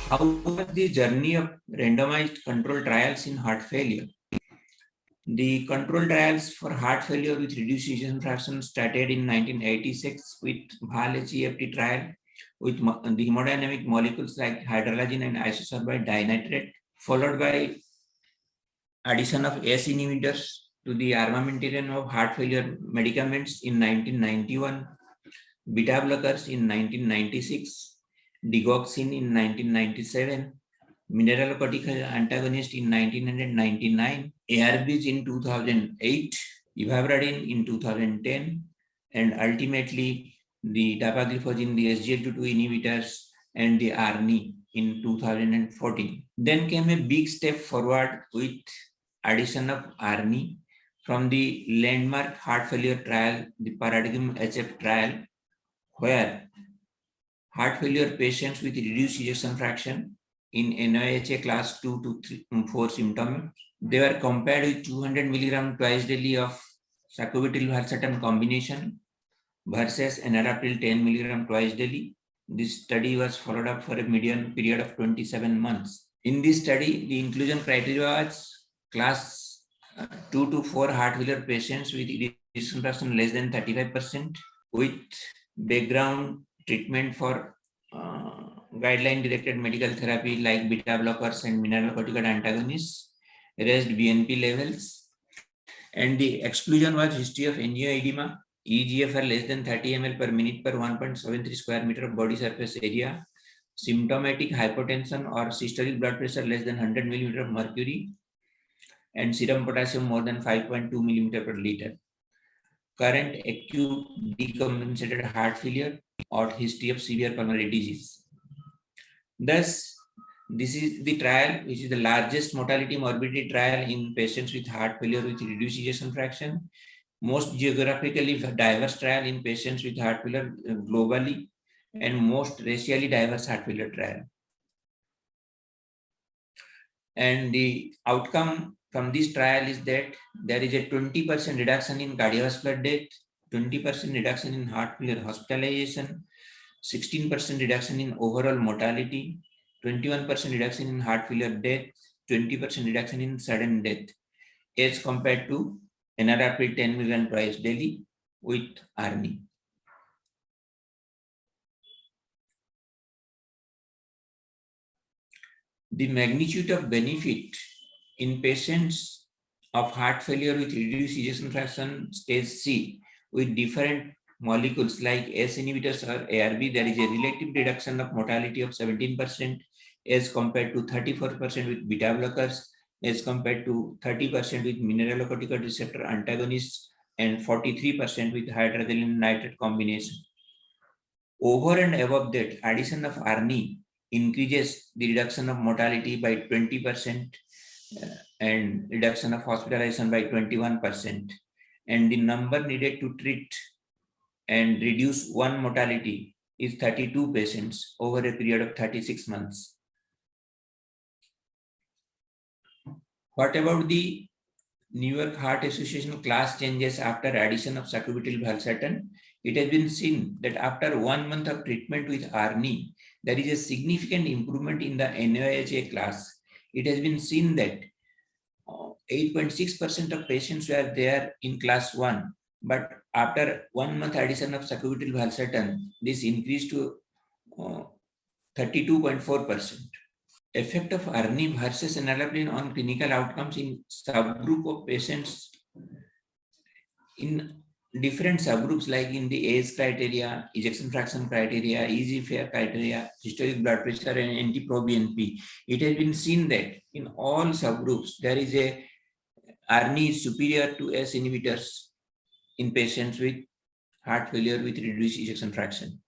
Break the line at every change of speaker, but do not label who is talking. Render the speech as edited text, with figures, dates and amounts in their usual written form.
How was the journey of randomized control trials in heart failure? The control trials for heart failure with reduced ejection fraction started in 1986 with VAL-HEFT trial with the hemodynamic molecules like hydrogen and isosorbide dinitrate, followed by addition of ACE inhibitors to the armamentarium of heart failure medicaments in 1991, beta blockers in 1996, digoxin in 1997, mineralocortical antagonist in 1999, ARBs in 2008, ivabradine in 2010, and ultimately the dapagliflozin, the SGLT2 inhibitors, and the ARNI in 2014. Then came a big step forward with addition of ARNI from the landmark heart failure trial, the Paradigm HF trial, where heart failure patients with reduced ejection fraction in NIHA class 2 to 4 symptoms, they were compared with 200 milligram twice daily of sacubitril/valsartan combination versus enalapril 10 milligram twice daily. This study was followed up for a median period of 27 months. In this study, the inclusion criteria was class 2 to 4 heart failure patients with ejection fraction less than 35% with background treatment for guideline-directed medical therapy like beta blockers and mineralocortical antagonists, raised BNP levels, and the exclusion was history of angioedema, eGFR less than 30 ml per minute per 1.73 square meter of body surface area, symptomatic hypotension or systolic blood pressure less than 100 millimeter of mercury, and serum potassium more than 5.2 millimeter per liter. Current acute decompensated heart failure or history of severe pulmonary disease. Thus, this is the trial which is the largest mortality morbidity trial in patients with heart failure with reduced ejection fraction, most geographically diverse trial in patients with heart failure globally, and most racially diverse heart failure trial. And the outcome from this trial is that there is a 20% reduction in cardiovascular death, 20% reduction in heart failure hospitalization, 16% reduction in overall mortality, 21% reduction in heart failure death, 20% reduction in sudden death as compared to enalapril 10 mg twice daily with ARNI. The magnitude of benefit in patients of heart failure with reduced ejection fraction stage C with different molecules like ACE inhibitors or ARB, there is a relative reduction of mortality of 17% as compared to 34% with beta blockers, as compared to 30% with mineralocortical receptor antagonists, and 43% with hydrogen nitrate combination. Over and above that, addition of ARNI increases the reduction of mortality by 20% and reduction of hospitalization by 21%. And the number needed to treat and reduce one mortality is 32 patients over a period of 36 months. What about the New York Heart Association class changes after addition of sacubitril/valsartan? It has been seen that after 1 month of treatment with ARNI, there is a significant improvement in the NIHA class. It has been seen that 8.6% of patients were there in class 1, but after 1 month addition of sacubitril/valsartan, this increased to 32.4%. Effect of ARNI versus enalapril on clinical outcomes in subgroup of patients in different subgroups like in the ACE criteria, ejection fraction criteria, eGFR criteria, systolic blood pressure, and NT-proBNP. It has been seen that in all subgroups there is a ARNI is superior to ACE inhibitors in patients with heart failure with reduced ejection fraction.